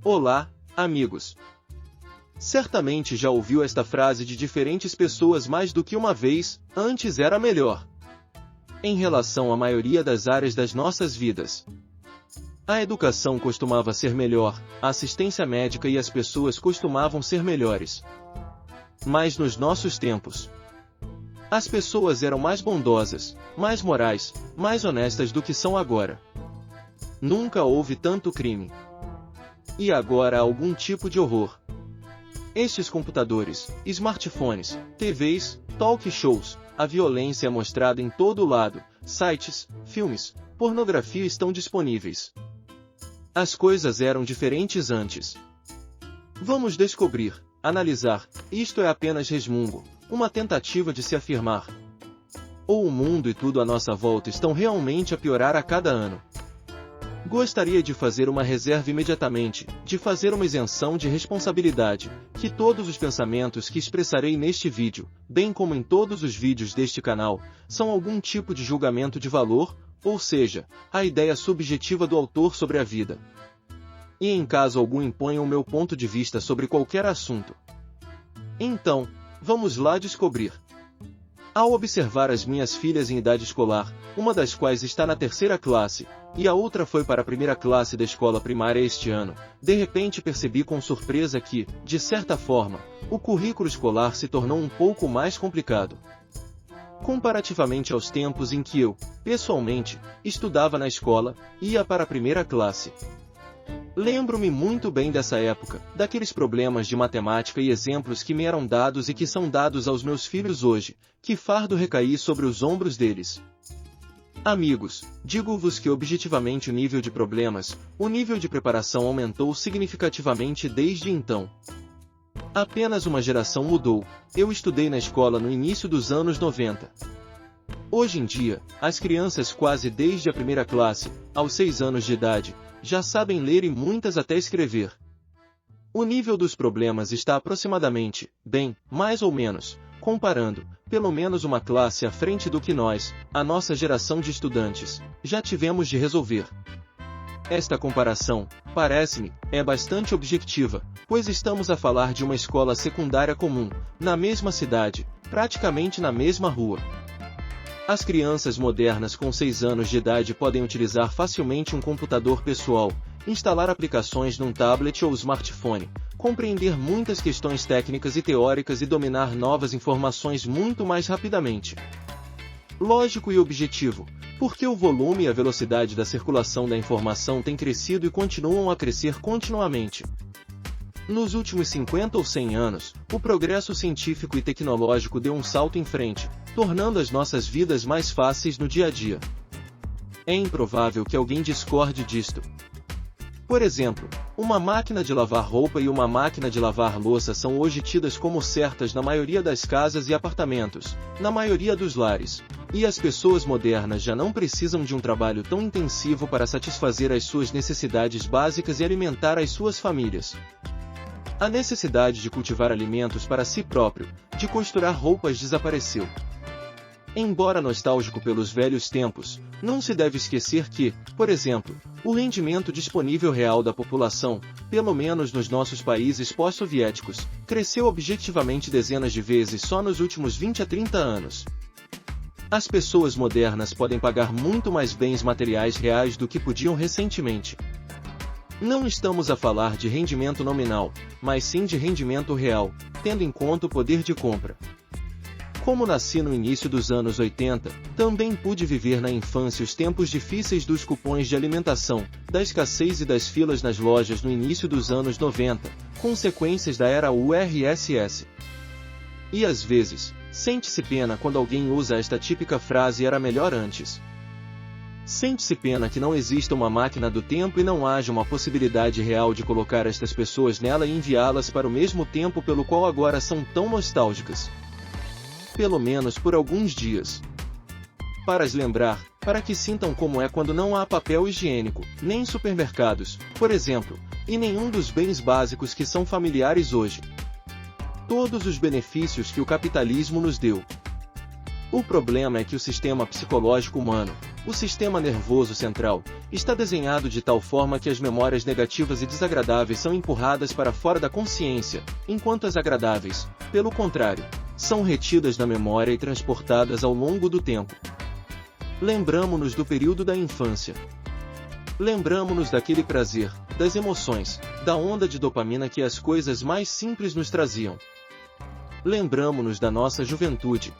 Olá, amigos! Certamente já ouviu esta frase de diferentes pessoas mais do que uma vez: antes era melhor. Em relação à maioria das áreas das nossas vidas. A educação costumava ser melhor, a assistência médica e as pessoas costumavam ser melhores. Mas nos nossos tempos, as pessoas eram mais bondosas, mais morais, mais honestas do que são agora. Nunca houve tanto crime. E agora há algum tipo de horror. Estes computadores, smartphones, TVs, talk shows, a violência é mostrada em todo lado, sites, filmes, pornografia estão disponíveis. As coisas eram diferentes antes. Vamos descobrir, analisar, isto é apenas resmungo, uma tentativa de se afirmar. Ou o mundo e tudo à nossa volta estão realmente a piorar a cada ano. Gostaria de fazer uma reserva imediatamente, de fazer uma isenção de responsabilidade, que todos os pensamentos que expressarei neste vídeo, bem como em todos os vídeos deste canal, são algum tipo de julgamento de valor, ou seja, a ideia subjetiva do autor sobre a vida. E em caso algum imponham o meu ponto de vista sobre qualquer assunto. Então, vamos lá descobrir. Ao observar as minhas filhas em idade escolar, uma das quais está na 3ª classe, e a outra foi para a 1ª classe da escola primária este ano, de repente percebi com surpresa que, de certa forma, o currículo escolar se tornou um pouco mais complicado. Comparativamente aos tempos em que eu, pessoalmente, estudava na escola, ia para a 1ª classe. Lembro-me muito bem dessa época, daqueles problemas de matemática e exemplos que me eram dados e que são dados aos meus filhos hoje, que fardo recair sobre os ombros deles. Amigos, digo-vos que objetivamente o nível de problemas, o nível de preparação aumentou significativamente desde então. Apenas uma geração mudou, eu estudei na escola no início dos anos 90. Hoje em dia, as crianças quase desde a 1ª classe, aos 6 anos de idade, já sabem ler e muitas até escrever. O nível dos problemas está aproximadamente, bem, mais ou menos, comparando, pelo menos uma classe à frente do que nós, a nossa geração de estudantes, já tivemos de resolver. Esta comparação, parece-me, é bastante objetiva, pois estamos a falar de uma escola secundária comum, na mesma cidade, praticamente na mesma rua. As crianças modernas com 6 anos de idade podem utilizar facilmente um computador pessoal, instalar aplicações num tablet ou smartphone, compreender muitas questões técnicas e teóricas e dominar novas informações muito mais rapidamente. Lógico e objetivo, porque o volume e a velocidade da circulação da informação têm crescido e continuam a crescer continuamente. Nos últimos 50 ou 100 anos, o progresso científico e tecnológico deu um salto em frente, tornando as nossas vidas mais fáceis no dia a dia. É improvável que alguém discorde disto. Por exemplo, uma máquina de lavar roupa e uma máquina de lavar louça são hoje tidas como certas na maioria das casas e apartamentos, na maioria dos lares, e as pessoas modernas já não precisam de um trabalho tão intensivo para satisfazer as suas necessidades básicas e alimentar as suas famílias. A necessidade de cultivar alimentos para si próprio, de costurar roupas desapareceu. Embora nostálgico pelos velhos tempos, não se deve esquecer que, por exemplo, o rendimento disponível real da população, pelo menos nos nossos países pós-soviéticos, cresceu objetivamente dezenas de vezes só nos últimos 20 a 30 anos. As pessoas modernas podem pagar muito mais bens materiais reais do que podiam recentemente. Não estamos a falar de rendimento nominal, mas sim de rendimento real, tendo em conta o poder de compra. Como nasci no início dos anos 80, também pude viver na infância os tempos difíceis dos cupons de alimentação, da escassez e das filas nas lojas no início dos anos 90, consequências da era URSS. E às vezes, sente-se pena quando alguém usa esta típica frase "era melhor antes". Sente-se pena que não exista uma máquina do tempo e não haja uma possibilidade real de colocar estas pessoas nela e enviá-las para o mesmo tempo pelo qual agora são tão nostálgicas. Pelo menos por alguns dias. Para as lembrar, para que sintam como é quando não há papel higiênico, nem em supermercados, por exemplo, e nenhum dos bens básicos que são familiares hoje. Todos os benefícios que o capitalismo nos deu. O problema é que o sistema psicológico humano, O sistema nervoso central está desenhado de tal forma que as memórias negativas e desagradáveis são empurradas para fora da consciência, enquanto as agradáveis, pelo contrário, são retidas na memória e transportadas ao longo do tempo. Lembramo-nos do período da infância. Lembramo-nos daquele prazer, das emoções, da onda de dopamina que as coisas mais simples nos traziam. Lembramo-nos da nossa juventude,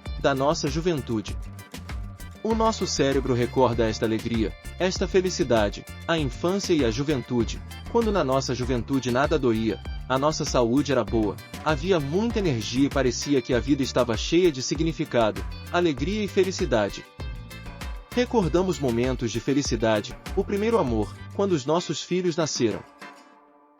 O nosso cérebro recorda esta alegria, esta felicidade, a infância e a juventude, quando na nossa juventude nada doía, a nossa saúde era boa, havia muita energia e parecia que a vida estava cheia de significado, alegria e felicidade. Recordamos momentos de felicidade, o primeiro amor, quando os nossos filhos nasceram.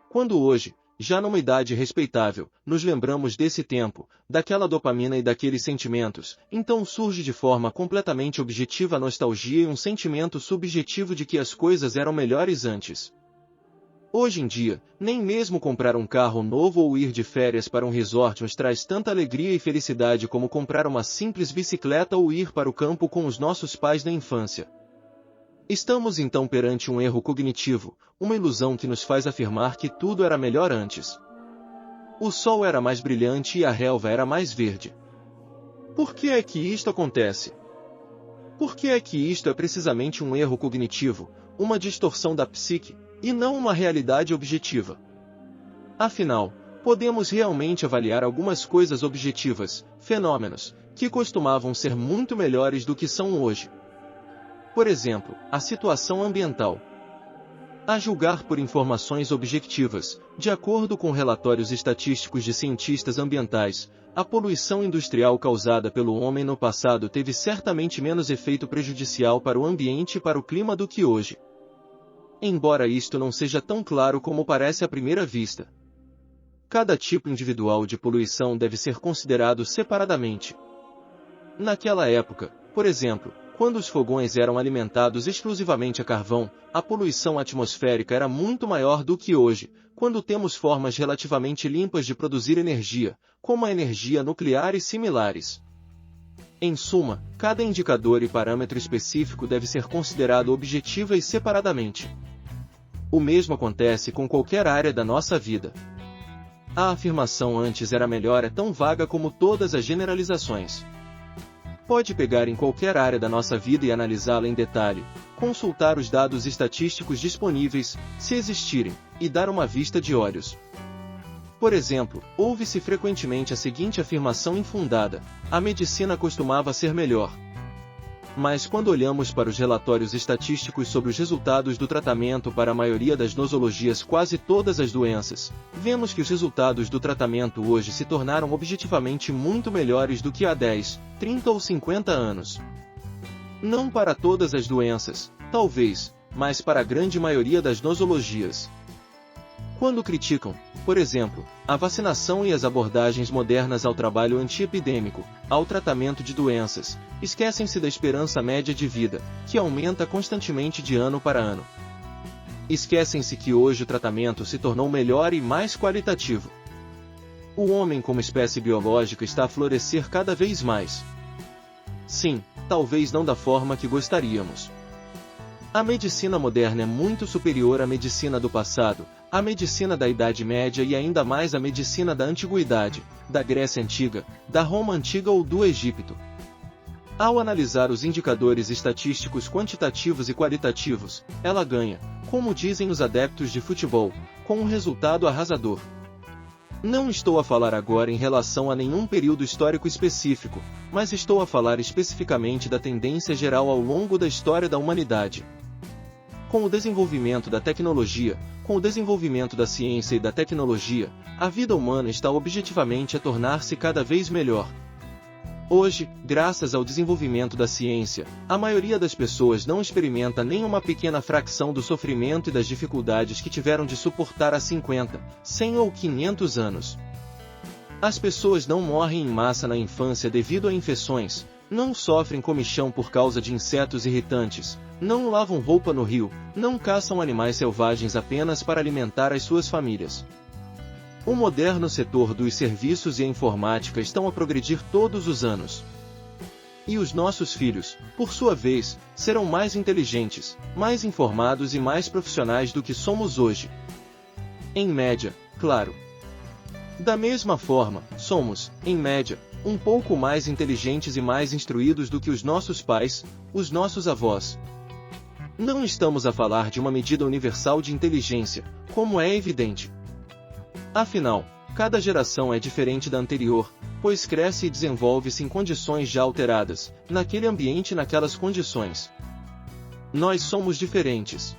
Quando hoje, já numa idade respeitável, nos lembramos desse tempo, daquela dopamina e daqueles sentimentos, então surge de forma completamente objetiva a nostalgia e um sentimento subjetivo de que as coisas eram melhores antes. Hoje em dia, nem mesmo comprar um carro novo ou ir de férias para um resort nos traz tanta alegria e felicidade como comprar uma simples bicicleta ou ir para o campo com os nossos pais na infância. Estamos então perante um erro cognitivo, uma ilusão que nos faz afirmar que tudo era melhor antes. O sol era mais brilhante e a relva era mais verde. Por que é que isto acontece? Por que é que isto é precisamente um erro cognitivo, uma distorção da psique, e não uma realidade objetiva? Afinal, podemos realmente avaliar algumas coisas objetivas, fenômenos, que costumavam ser muito melhores do que são hoje. Por exemplo, a situação ambiental. A julgar por informações objetivas, de acordo com relatórios estatísticos de cientistas ambientais, a poluição industrial causada pelo homem no passado teve certamente menos efeito prejudicial para o ambiente e para o clima do que hoje. Embora isto não seja tão claro como parece à primeira vista. Cada tipo individual de poluição deve ser considerado separadamente. Naquela época, por exemplo, quando os fogões eram alimentados exclusivamente a carvão, a poluição atmosférica era muito maior do que hoje, quando temos formas relativamente limpas de produzir energia, como a energia nuclear e similares. Em suma, cada indicador e parâmetro específico deve ser considerado objetiva e separadamente. O mesmo acontece com qualquer área da nossa vida. A afirmação antes era melhor é tão vaga como todas as generalizações. Pode pegar em qualquer área da nossa vida e analisá-la em detalhe, consultar os dados estatísticos disponíveis, se existirem, e dar uma vista de olhos. Por exemplo, ouve-se frequentemente a seguinte afirmação infundada: a medicina costumava ser melhor. Mas quando olhamos para os relatórios estatísticos sobre os resultados do tratamento para a maioria das nosologias, quase todas as doenças, vemos que os resultados do tratamento hoje se tornaram objetivamente muito melhores do que há 10, 30 ou 50 anos. Não para todas as doenças, talvez, mas para a grande maioria das nosologias. Quando criticam, por exemplo, a vacinação e as abordagens modernas ao trabalho antiepidêmico, ao tratamento de doenças, esquecem-se da esperança média de vida, que aumenta constantemente de ano para ano. Esquecem-se que hoje o tratamento se tornou melhor e mais qualitativo. O homem como espécie biológica está a florescer cada vez mais. Sim, talvez não da forma que gostaríamos. A medicina moderna é muito superior à medicina do passado, à medicina da Idade Média e ainda mais à medicina da Antiguidade, da Grécia Antiga, da Roma Antiga ou do Egito. Ao analisar os indicadores estatísticos quantitativos e qualitativos, ela ganha, como dizem os adeptos de futebol, com um resultado arrasador. Não estou a falar agora em relação a nenhum período histórico específico, mas estou a falar especificamente da tendência geral ao longo da história da humanidade. Com o desenvolvimento da tecnologia, com o desenvolvimento da ciência e da tecnologia, a vida humana está objetivamente a tornar-se cada vez melhor. Hoje, graças ao desenvolvimento da ciência, a maioria das pessoas não experimenta nem uma pequena fração do sofrimento e das dificuldades que tiveram de suportar há 50, 100 ou 500 anos. As pessoas não morrem em massa na infância devido a infecções, não sofrem comichão por causa de insetos irritantes, não lavam roupa no rio, não caçam animais selvagens apenas para alimentar as suas famílias. O moderno setor dos serviços e a informática estão a progredir todos os anos. E os nossos filhos, por sua vez, serão mais inteligentes, mais informados e mais profissionais do que somos hoje. Em média, claro. Da mesma forma, somos, em média, um pouco mais inteligentes e mais instruídos do que os nossos pais, os nossos avós. Não estamos a falar de uma medida universal de inteligência, como é evidente. Afinal, cada geração é diferente da anterior, pois cresce e desenvolve-se em condições já alteradas, naquele ambiente e naquelas condições. Nós somos diferentes.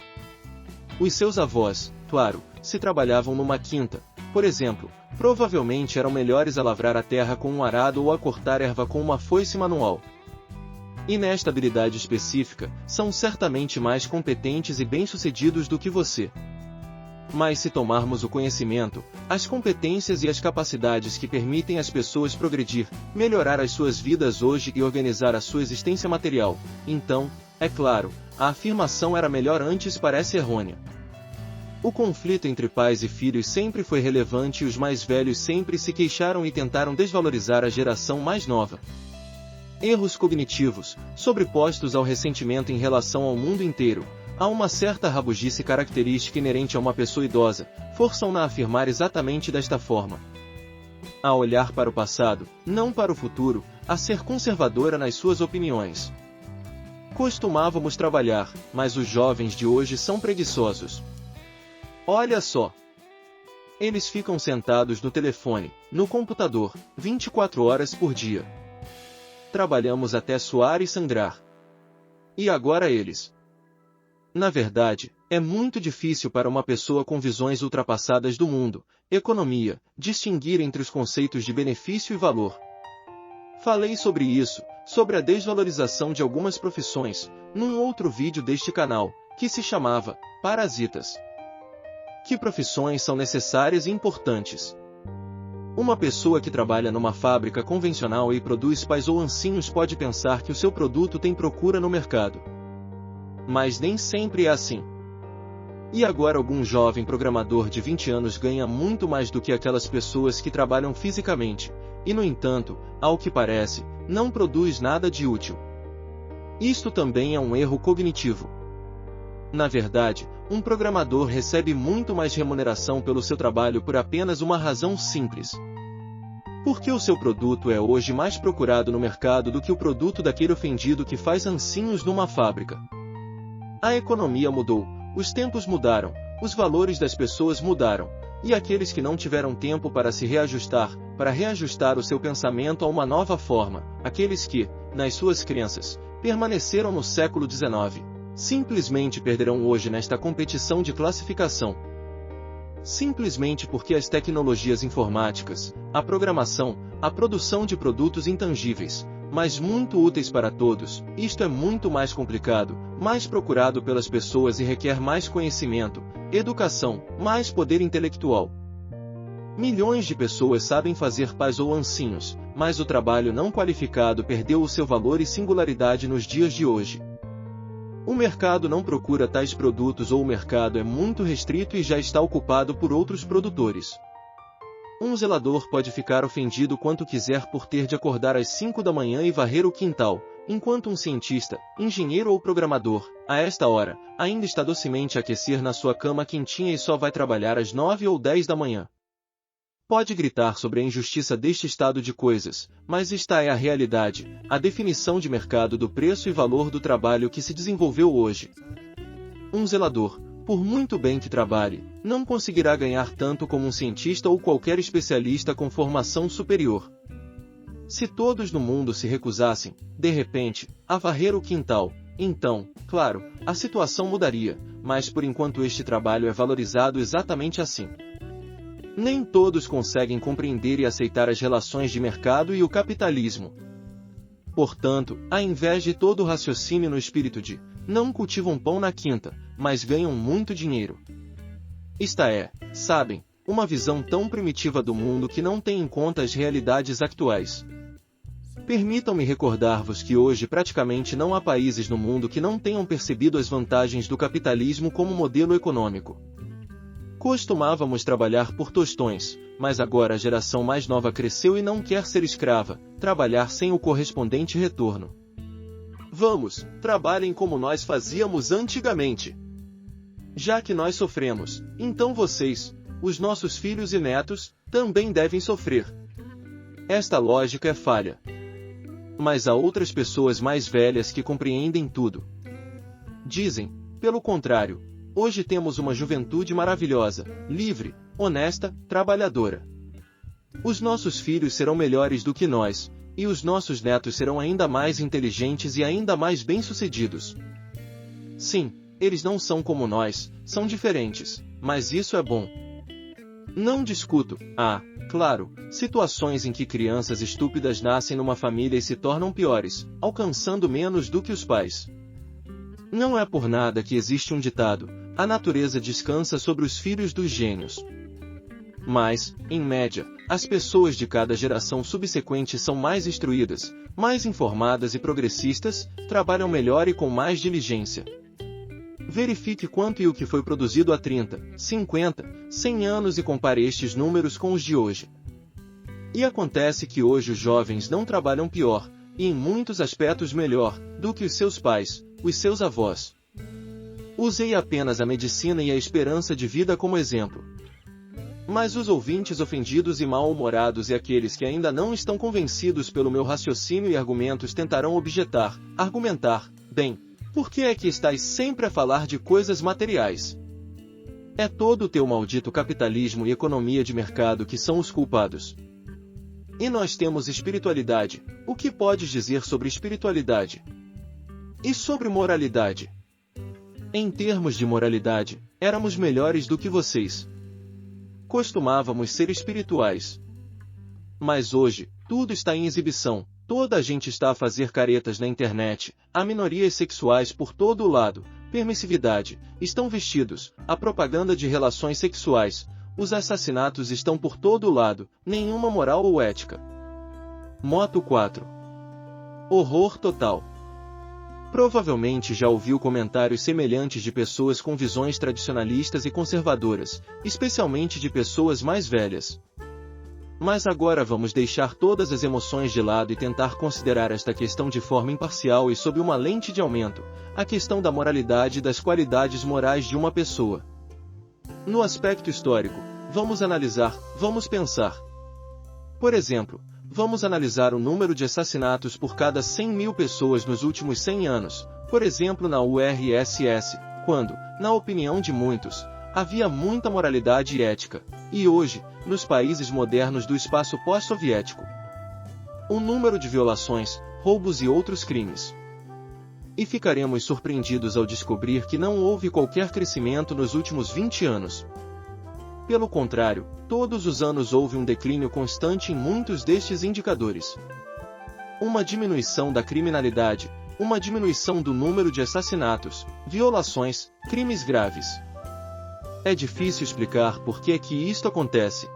Os seus avós, claro, se trabalhavam numa quinta, por exemplo, provavelmente eram melhores a lavrar a terra com um arado ou a cortar erva com uma foice manual. E nesta habilidade específica, são certamente mais competentes e bem-sucedidos do que você. Mas se tomarmos o conhecimento, as competências e as capacidades que permitem às pessoas progredir, melhorar as suas vidas hoje e organizar a sua existência material, então, é claro, a afirmação era melhor antes parece errônea. O conflito entre pais e filhos sempre foi relevante e os mais velhos sempre se queixaram e tentaram desvalorizar a geração mais nova. Erros cognitivos, sobrepostos ao ressentimento em relação ao mundo inteiro, há uma certa rabugice característica inerente a uma pessoa idosa, forçam-na a afirmar exatamente desta forma. A olhar para o passado, não para o futuro, a ser conservadora nas suas opiniões. Costumávamos trabalhar, mas os jovens de hoje são preguiçosos. Olha só! Eles ficam sentados no telefone, no computador, 24 horas por dia. Trabalhamos até suar e sangrar. E agora eles? Na verdade, é muito difícil para uma pessoa com visões ultrapassadas do mundo, economia, distinguir entre os conceitos de benefício e valor. Falei sobre isso, sobre a desvalorização de algumas profissões, num outro vídeo deste canal, que se chamava Parasitas. Que profissões são necessárias e importantes? Uma pessoa que trabalha numa fábrica convencional e produz pães ou ancinhos pode pensar que o seu produto tem procura no mercado. Mas nem sempre é assim. E agora algum jovem programador de 20 anos ganha muito mais do que aquelas pessoas que trabalham fisicamente, e no entanto, ao que parece, não produz nada de útil. Isto também é um erro cognitivo. Na verdade, um programador recebe muito mais remuneração pelo seu trabalho por apenas uma razão simples. Porque o seu produto é hoje mais procurado no mercado do que o produto daquele ofendido que faz ancinhos numa fábrica. A economia mudou, os tempos mudaram, os valores das pessoas mudaram, e aqueles que não tiveram tempo para se reajustar, para reajustar o seu pensamento a uma nova forma, aqueles que, nas suas crenças, permaneceram no século XIX, simplesmente perderão hoje nesta competição de classificação. Simplesmente porque as tecnologias informáticas, a programação, a produção de produtos intangíveis, mas muito úteis para todos, isto é muito mais complicado, mais procurado pelas pessoas e requer mais conhecimento, educação, mais poder intelectual. Milhões de pessoas sabem fazer pães ou ancinhos, mas o trabalho não qualificado perdeu o seu valor e singularidade nos dias de hoje. O mercado não procura tais produtos ou o mercado é muito restrito e já está ocupado por outros produtores. Um zelador pode ficar ofendido quanto quiser por ter de acordar às 5 da manhã e varrer o quintal, enquanto um cientista, engenheiro ou programador, a esta hora, ainda está docemente a aquecer na sua cama quentinha e só vai trabalhar às 9 ou 10 da manhã. Pode gritar sobre a injustiça deste estado de coisas, mas esta é a realidade, a definição de mercado do preço e valor do trabalho que se desenvolveu hoje. Um zelador, por muito bem que trabalhe, não conseguirá ganhar tanto como um cientista ou qualquer especialista com formação superior. Se todos no mundo se recusassem, de repente, a varrer o quintal, então, claro, a situação mudaria, mas por enquanto este trabalho é valorizado exatamente assim. Nem todos conseguem compreender e aceitar as relações de mercado e o capitalismo. Portanto, ao invés de todo o raciocínio no espírito de não cultivam pão na quinta, mas ganham muito dinheiro. Esta é, sabem, uma visão tão primitiva do mundo que não tem em conta as realidades atuais. Permitam-me recordar-vos que hoje praticamente não há países no mundo que não tenham percebido as vantagens do capitalismo como modelo econômico. Costumávamos trabalhar por tostões, mas agora a geração mais nova cresceu e não quer ser escrava, trabalhar sem o correspondente retorno. Vamos, trabalhem como nós fazíamos antigamente. Já que nós sofremos, então vocês, os nossos filhos e netos, também devem sofrer. Esta lógica é falha. Mas há outras pessoas mais velhas que compreendem tudo. Dizem, pelo contrário, hoje temos uma juventude maravilhosa, livre, honesta, trabalhadora. Os nossos filhos serão melhores do que nós, e os nossos netos serão ainda mais inteligentes e ainda mais bem-sucedidos. Sim, eles não são como nós, são diferentes, mas isso é bom. Não discuto, claro, situações em que crianças estúpidas nascem numa família e se tornam piores, alcançando menos do que os pais. Não é por nada que existe um ditado: a natureza descansa sobre os filhos dos gênios. Mas, em média, as pessoas de cada geração subsequente são mais instruídas, mais informadas e progressistas, trabalham melhor e com mais diligência. Verifique quanto e o que foi produzido há 30, 50, 100 anos e compare estes números com os de hoje. E acontece que hoje os jovens não trabalham pior, e em muitos aspectos melhor, do que os seus pais, os seus avós. Usei apenas a medicina e a esperança de vida como exemplo. Mas os ouvintes ofendidos e mal-humorados e aqueles que ainda não estão convencidos pelo meu raciocínio e argumentos tentarão argumentar, bem, por que é que estais sempre a falar de coisas materiais? É todo o teu maldito capitalismo e economia de mercado que são os culpados. E nós temos espiritualidade. O que podes dizer sobre espiritualidade? E sobre moralidade? Em termos de moralidade, éramos melhores do que vocês. Costumávamos ser espirituais. Mas hoje, tudo está em exibição, toda a gente está a fazer caretas na internet, há minorias sexuais por todo o lado, permissividade, estão vestidos, a propaganda de relações sexuais, os assassinatos estão por todo o lado, nenhuma moral ou ética. Moto 4. Horror total. Provavelmente já ouviu comentários semelhantes de pessoas com visões tradicionalistas e conservadoras, especialmente de pessoas mais velhas. Mas agora vamos deixar todas as emoções de lado e tentar considerar esta questão de forma imparcial e sob uma lente de aumento, a questão da moralidade e das qualidades morais de uma pessoa. No aspecto histórico, vamos analisar, vamos pensar. Por exemplo, vamos analisar o número de assassinatos por cada 100.000 pessoas nos últimos 100 anos, por exemplo na URSS, quando, na opinião de muitos, havia muita moralidade e ética, e hoje, nos países modernos do espaço pós-soviético. O número de violações, roubos e outros crimes. E ficaremos surpreendidos ao descobrir que não houve qualquer crescimento nos últimos 20 anos. Pelo contrário, todos os anos houve um declínio constante em muitos destes indicadores. Uma diminuição da criminalidade, uma diminuição do número de assassinatos, violações, crimes graves. É difícil explicar por que é que isto acontece.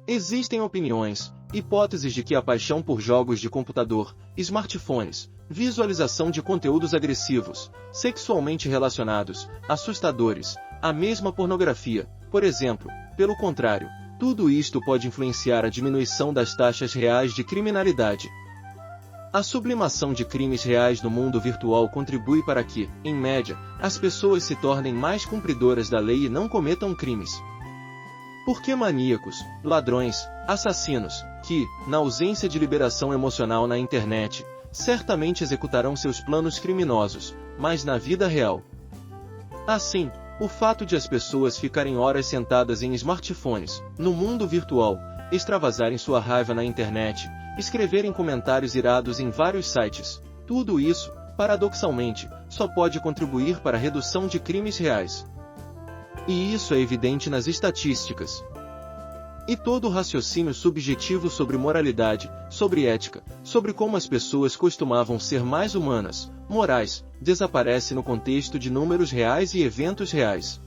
Existem opiniões, hipóteses de que a paixão por jogos de computador, smartphones, visualização de conteúdos agressivos, sexualmente relacionados, assustadores, a mesma pornografia, por exemplo, pelo contrário, tudo isto pode influenciar a diminuição das taxas reais de criminalidade. A sublimação de crimes reais no mundo virtual contribui para que, em média, as pessoas se tornem mais cumpridoras da lei e não cometam crimes. Porque maníacos, ladrões, assassinos, que, na ausência de liberação emocional na internet, certamente executarão seus planos criminosos, mas na vida real. Assim, o fato de as pessoas ficarem horas sentadas em smartphones, no mundo virtual, extravasarem sua raiva na internet, escreverem comentários irados em vários sites, tudo isso, paradoxalmente, só pode contribuir para a redução de crimes reais. E isso é evidente nas estatísticas. E todo o raciocínio subjetivo sobre moralidade, sobre ética, sobre como as pessoas costumavam ser mais humanas, morais, desaparece no contexto de números reais e eventos reais.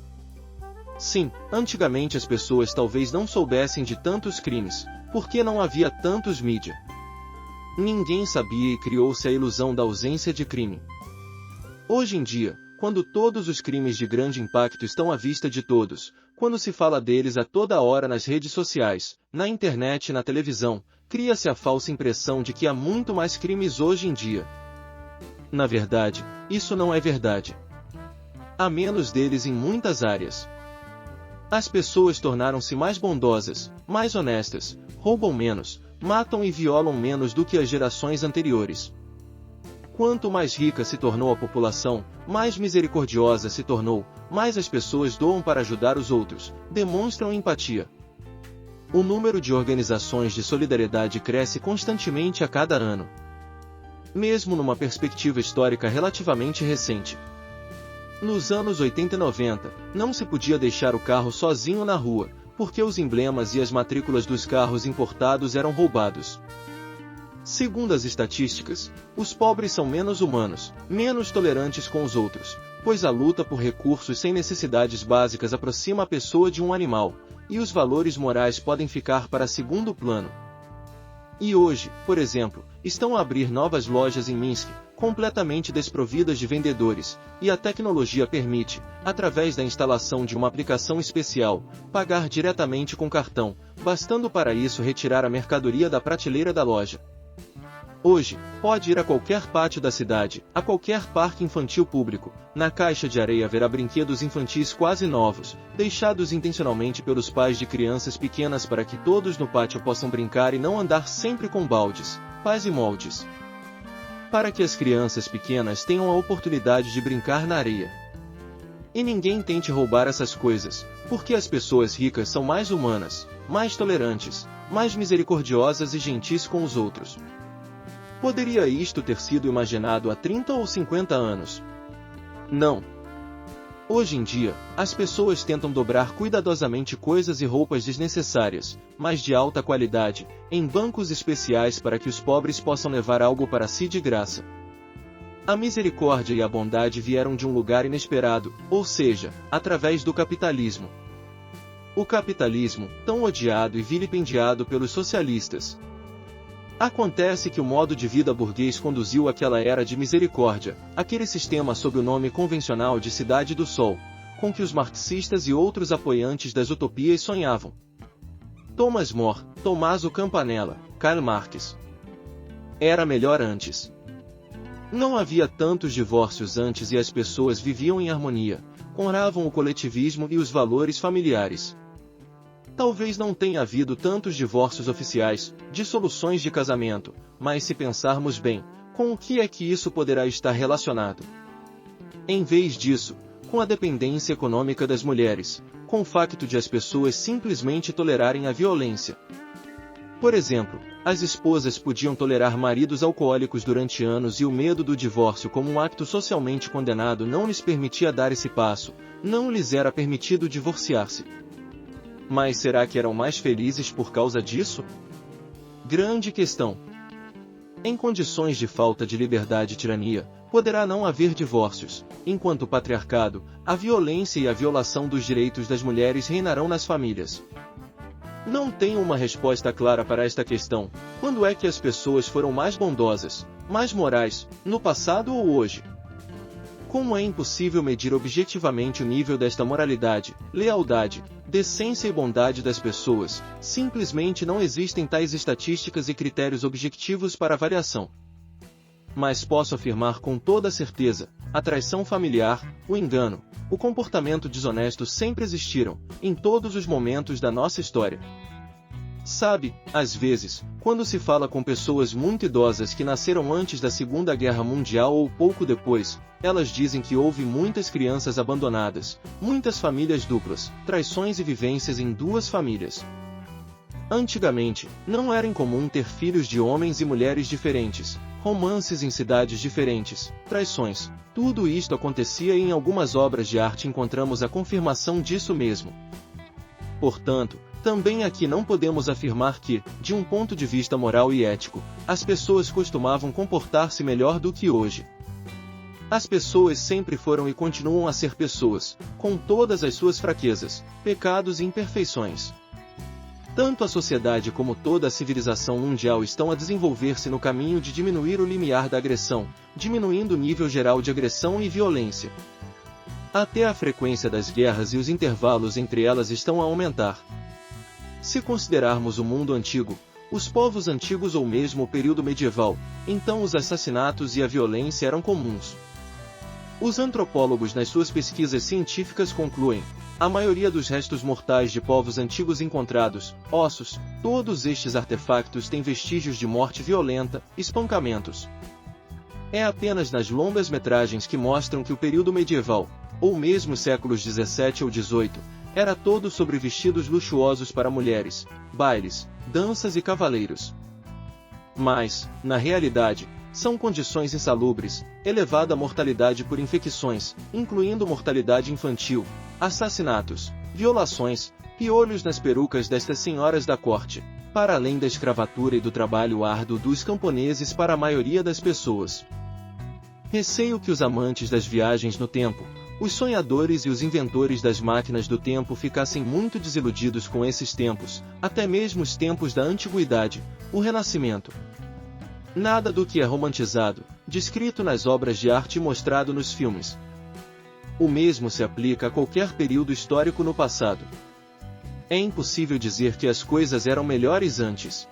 Sim, antigamente as pessoas talvez não soubessem de tantos crimes, porque não havia tantos mídia. Ninguém sabia e criou-se a ilusão da ausência de crime. Hoje em dia, quando todos os crimes de grande impacto estão à vista de todos, Quando se fala deles a toda hora nas redes sociais, na internet e na televisão, cria-se a falsa impressão de que há muito mais crimes hoje em dia. Na verdade, isso não é verdade. Há menos deles em muitas áreas. As pessoas tornaram-se mais bondosas, mais honestas, roubam menos, matam e violam menos do que as gerações anteriores. Quanto mais rica se tornou a população, mais misericordiosa se tornou, mais as pessoas doam para ajudar os outros, demonstram empatia. O número de organizações de solidariedade cresce constantemente a cada ano. Mesmo numa perspectiva histórica relativamente recente. Nos anos 80 e 90, não se podia deixar o carro sozinho na rua, porque os emblemas e as matrículas dos carros importados eram roubados. Segundo as estatísticas, os pobres são menos humanos, menos tolerantes com os outros, pois a luta por recursos sem necessidades básicas aproxima a pessoa de um animal, e os valores morais podem ficar para segundo plano. E hoje, por exemplo, estão a abrir novas lojas em Minsk, completamente desprovidas de vendedores, e a tecnologia permite, através da instalação de uma aplicação especial, pagar diretamente com cartão, bastando para isso retirar a mercadoria da prateleira da loja. Hoje, pode ir a qualquer pátio da cidade, a qualquer parque infantil público, na caixa de areia verá brinquedos infantis quase novos, deixados intencionalmente pelos pais de crianças pequenas para que todos no pátio possam brincar e não andar sempre com baldes, pás e moldes. Para que as crianças pequenas tenham a oportunidade de brincar na areia. E ninguém tente roubar essas coisas, porque as pessoas ricas são mais humanas, mais tolerantes, mais misericordiosas e gentis com os outros. Poderia isto ter sido imaginado há 30 ou 50 anos? Não. Hoje em dia, as pessoas tentam dobrar cuidadosamente coisas e roupas desnecessárias, mas de alta qualidade, em bancos especiais para que os pobres possam levar algo para si de graça. A misericórdia e a bondade vieram de um lugar inesperado, ou seja, através do capitalismo. O capitalismo, tão odiado e vilipendiado pelos socialistas. Acontece que o modo de vida burguês conduziu àquela era de misericórdia, aquele sistema sob o nome convencional de Cidade do Sol, com que os marxistas e outros apoiantes das utopias sonhavam. Thomas More, Tommaso Campanella, Karl Marx. Era melhor antes. Não havia tantos divórcios antes e as pessoas viviam em harmonia, honravam o coletivismo e os valores familiares. Talvez não tenha havido tantos divórcios oficiais, dissoluções de casamento, mas se pensarmos bem, com o que é que isso poderá estar relacionado? Em vez disso, com a dependência econômica das mulheres, com o facto de as pessoas simplesmente tolerarem a violência. Por exemplo, as esposas podiam tolerar maridos alcoólicos durante anos e o medo do divórcio como um acto socialmente condenado não lhes permitia dar esse passo, não lhes era permitido divorciar-se. Mas será que eram mais felizes por causa disso? Grande questão. Em condições de falta de liberdade e tirania, poderá não haver divórcios, enquanto o patriarcado, a violência e a violação dos direitos das mulheres reinarão nas famílias. Não tenho uma resposta clara para esta questão. Quando é que as pessoas foram mais bondosas, mais morais, no passado ou hoje? Como é impossível medir objetivamente o nível desta moralidade, lealdade, decência e bondade das pessoas, simplesmente não existem tais estatísticas e critérios objetivos para avaliação. Mas posso afirmar com toda certeza, a traição familiar, o engano, o comportamento desonesto sempre existiram, em todos os momentos da nossa história. Sabe, às vezes, quando se fala com pessoas muito idosas que nasceram antes da Segunda Guerra Mundial ou pouco depois, elas dizem que houve muitas crianças abandonadas, muitas famílias duplas, traições e vivências em duas famílias. Antigamente, não era incomum ter filhos de homens e mulheres diferentes, romances em cidades diferentes, traições. Tudo isto acontecia e em algumas obras de arte encontramos a confirmação disso mesmo. Portanto, também aqui não podemos afirmar que, de um ponto de vista moral e ético, as pessoas costumavam comportar-se melhor do que hoje. As pessoas sempre foram e continuam a ser pessoas, com todas as suas fraquezas, pecados e imperfeições. Tanto a sociedade como toda a civilização mundial estão a desenvolver-se no caminho de diminuir o limiar da agressão, diminuindo o nível geral de agressão e violência. Até a frequência das guerras e os intervalos entre elas estão a aumentar. Se considerarmos o mundo antigo, os povos antigos ou mesmo o período medieval, então os assassinatos e a violência eram comuns. Os antropólogos nas suas pesquisas científicas concluem: a maioria dos restos mortais de povos antigos encontrados, ossos, todos estes artefactos têm vestígios de morte violenta, espancamentos. É apenas nas longas metragens que mostram que o período medieval, ou mesmo séculos 17 ou 18, era todo sobre vestidos luxuosos para mulheres, bailes, danças e cavaleiros. Mas, na realidade, são condições insalubres, elevada mortalidade por infecções, incluindo mortalidade infantil, assassinatos, violações, piolhos nas perucas destas senhoras da corte, para além da escravatura e do trabalho árduo dos camponeses para a maioria das pessoas. Receio que os amantes das viagens no tempo, os sonhadores e os inventores das máquinas do tempo ficassem muito desiludidos com esses tempos, até mesmo os tempos da antiguidade, o Renascimento. Nada do que é romantizado, descrito nas obras de arte e mostrado nos filmes. O mesmo se aplica a qualquer período histórico no passado. É impossível dizer que as coisas eram melhores antes.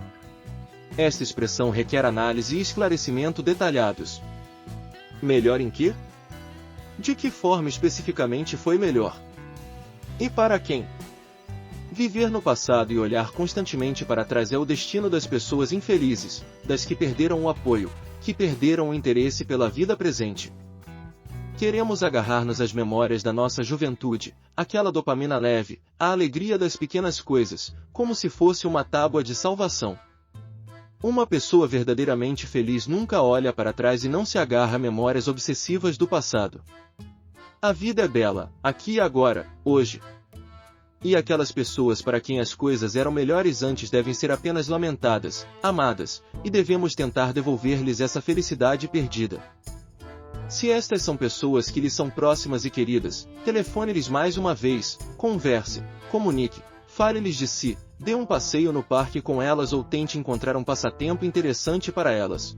Esta expressão requer análise e esclarecimento detalhados. Melhor em quê? De que forma especificamente foi melhor? E para quem? Viver no passado e olhar constantemente para trás é o destino das pessoas infelizes, das que perderam o apoio, que perderam o interesse pela vida presente. Queremos agarrar-nos às memórias da nossa juventude, aquela dopamina leve, a alegria das pequenas coisas, como se fosse uma tábua de salvação. Uma pessoa verdadeiramente feliz nunca olha para trás e não se agarra a memórias obsessivas do passado. A vida é bela, aqui e agora, hoje. E aquelas pessoas para quem as coisas eram melhores antes devem ser apenas lamentadas, amadas, e devemos tentar devolver-lhes essa felicidade perdida. Se estas são pessoas que lhes são próximas e queridas, telefone-lhes mais uma vez, converse, comunique, fale-lhes de si, dê um passeio no parque com elas ou tente encontrar um passatempo interessante para elas.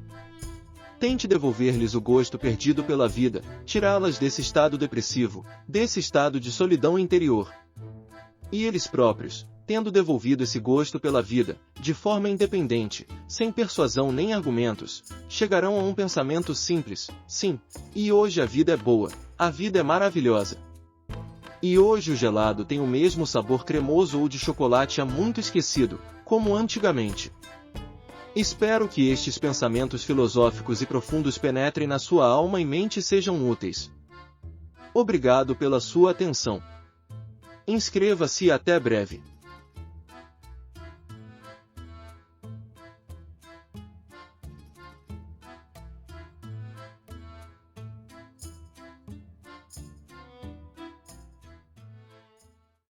Tente devolver-lhes o gosto perdido pela vida, tirá-las desse estado depressivo, desse estado de solidão interior. E eles próprios, tendo devolvido esse gosto pela vida, de forma independente, sem persuasão nem argumentos, chegarão a um pensamento simples: sim, e hoje a vida é boa, a vida é maravilhosa. E hoje o gelado tem o mesmo sabor cremoso ou de chocolate há muito esquecido, como antigamente. Espero que estes pensamentos filosóficos e profundos penetrem na sua alma e mente e sejam úteis. Obrigado pela sua atenção. Inscreva-se e até breve.